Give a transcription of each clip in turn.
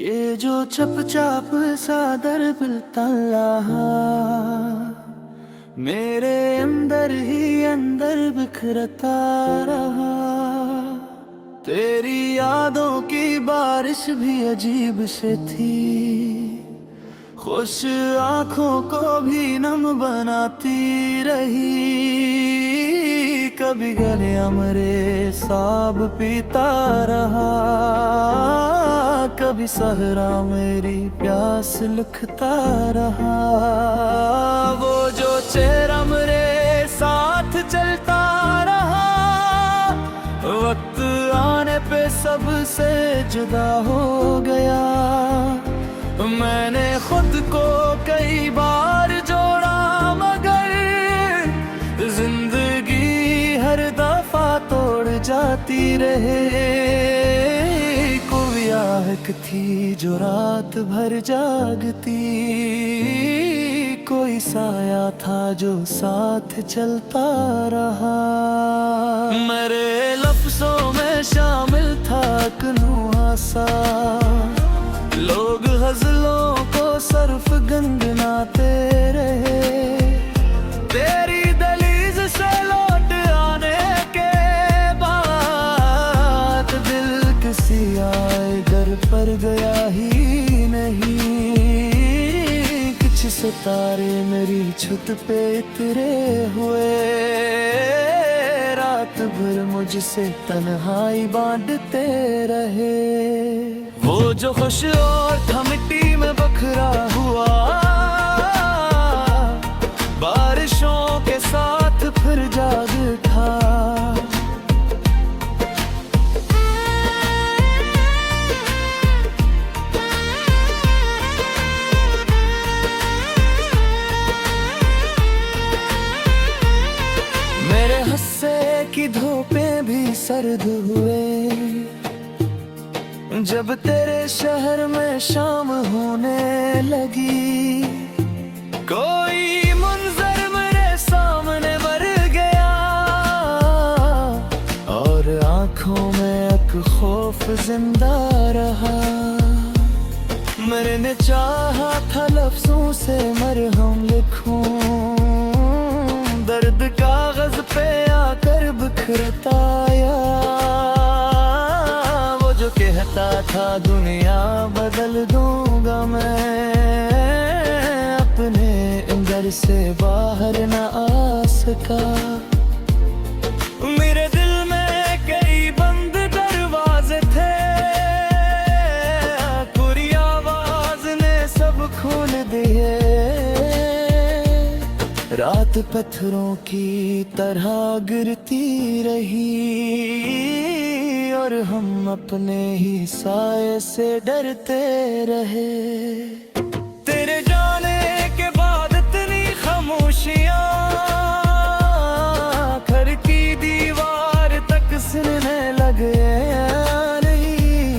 ये जो चपचाप सा दर बिल्ला मेरे अंदर ही अंदर बिखरता रहा। तेरी यादों की बारिश भी अजीब से थी, खुश आंखों को भी नम बनाती रही। कभी गले अमरे साब पीता रहा, कभी सहरा मेरी प्यास लिखता रहा। वो जो चेहरा मेरे साथ चलता रहा, वक्त आने पे सबसे जुदा हो गया। मैंने खुद को कई बार जोड़ा, मगर जिंदगी हर दफा तोड़ जाती रहे। कोई आहट थी जो रात भर जागती, कोई साया था जो साथ चलता रहा। मेरे लफ्जों में शामिल था कन्हुआ सा, लोग गजलों को सर्फ गनगनाते रहे। तेरी दहलीज से लौट आने के बाद दिल किसी आए घर पर गया ही नहीं। कुछ सितारे मेरी छत पे उतरे हुए, रात भर मुझसे तन्हाई बांटते रहे। वो जो खुश और था मिट्टी में बखरा हुआ, बारिशों के साथ फिर जाग उठा। मेरे हंसे की धूपें भी सर्द हुए, जब तेरे शहर में शाम होने लगी। कोई मंजर मेरे सामने मर गया, और आंखों में एक खौफ जिंदा रहा। मैंने चाहा था लफ्जों से मरहम लिखूं, दर्द कागज पे आकर बिखरता आया। जो कहता था दुनिया बदल दूंगा मैं, अपने अंदर से बाहर न आ सका। मेरे दिल में कई बंद दरवाजे थे, पूरी आवाज ने सब खोल दिए। रात पत्थरों की तरह गिरती रही, और हम अपने ही साए से डरते रहे। तेरे जाने के बाद इतनी खामोशियां, घर की दीवार तक सुनने लगे नहीं।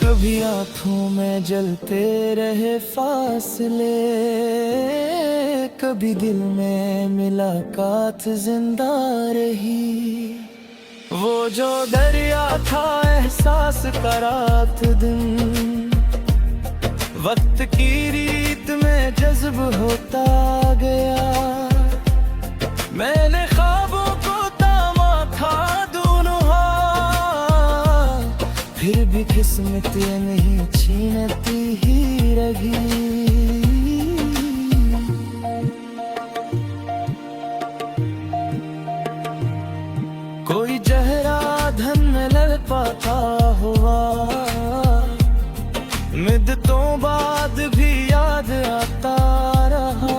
कभी आंखों में जलते रहे फासले, कभी दिल में मुलाकात जिंदा रही। वो जो दरिया था एहसास का रात दिन, वक्त की रीत में जज्ब होता गया। मैंने ख्वाबों को थामा था दोनों हाथ, फिर भी किस्मत नहीं छीनती ही रही। कोई जहरा धन लड़ पाता हुआ, मिद्दतों बाद भी याद आता रहा।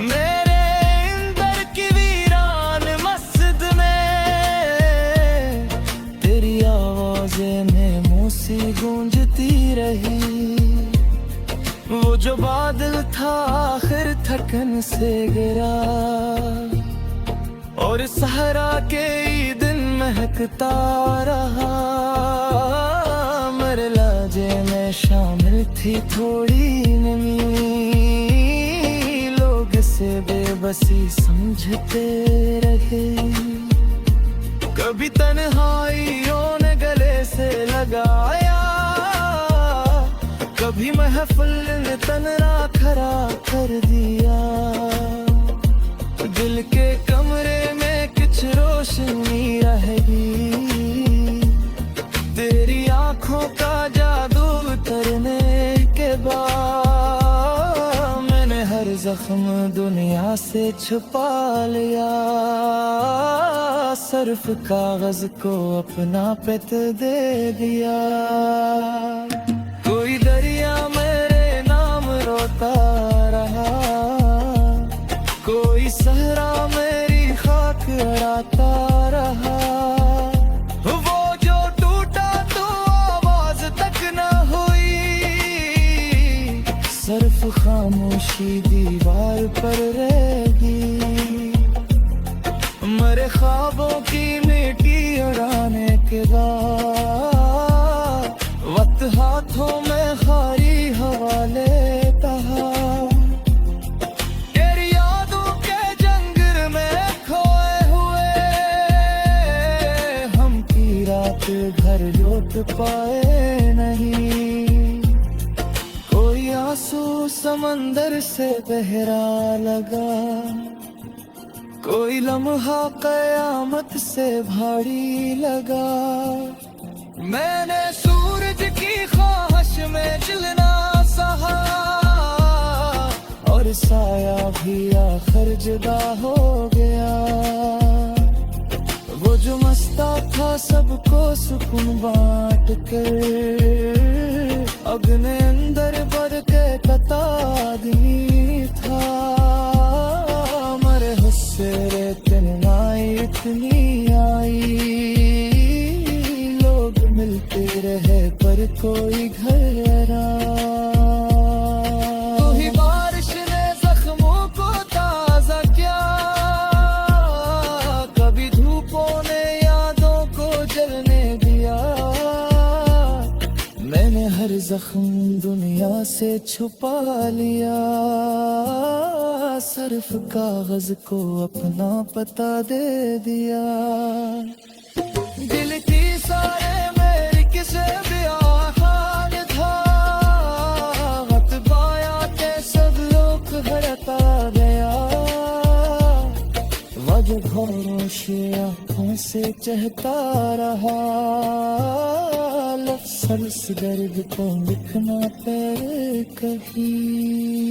मेरे अंदर की वीरान मस्जिद में तेरी आवाज़ें में मूसी गूंजती रही। वो जो बादल था आखिर थकन से गिरा, और सहरा के दिन महकता रहा। मेरे लाजे में शामिल थी थोड़ी नमी, लोग से बेबसी समझते रहे। कभी तन्हाइयों ने गले से लगाया, कभी महफिल ने तनरा खरा कर दिया, दिल के कमरे में कुछ रोशनी रहेगी, तेरी आंखों का जादू उतरने के बाद मैंने हर जख्म दुनिया से छुपा लिया, सिर्फ कागज को अपना पेत दे दिया। कोई दरिया मेरे नाम रोता रहा, कोई सहरा मेरी खाक अड़ाता रहा, वो जो टूटा तो आवाज तक न हुई, सिर्फ खामोशी दीवार पर रहेगी, मरे ख्वाबों की मिट्टी उड़ाने के बाद वक्त हाथों में खारी हवा लेता है, तेरी यादों के जंगल में खोए हुए हम की रात घर लौट पाए नहीं, कोई आंसू समंदर से बहरा लगा, कोई लम्हा कयामत से भारी लगा, मैंने सूरज की ख्वाहिश में जलना सहा, और साया भी आखिर जुदा हो गया, वो जो मस्ता था सबको सुकून बांट कर, अपने अंदर भर के कता आदमी था, मरे हुस्से रेतना इतनी आई, लोग मिलते रहे पर कोई घर ना, तू ही बारिश ने जख्मों को ताजा किया, कभी धूपों ने यादों को जलने दिया, मैंने हर जख्म दुनिया से छुपा लिया, सिर्फ कागज को अपना पता दे दिया, दिल की सारे मेरी किसे भी आहान था, वक्त पाया के सब लोग हरता गया, वजह खामोशी आँखों से चहता रहा, लफ्ज़ दर्द को लिखना पर कहीं।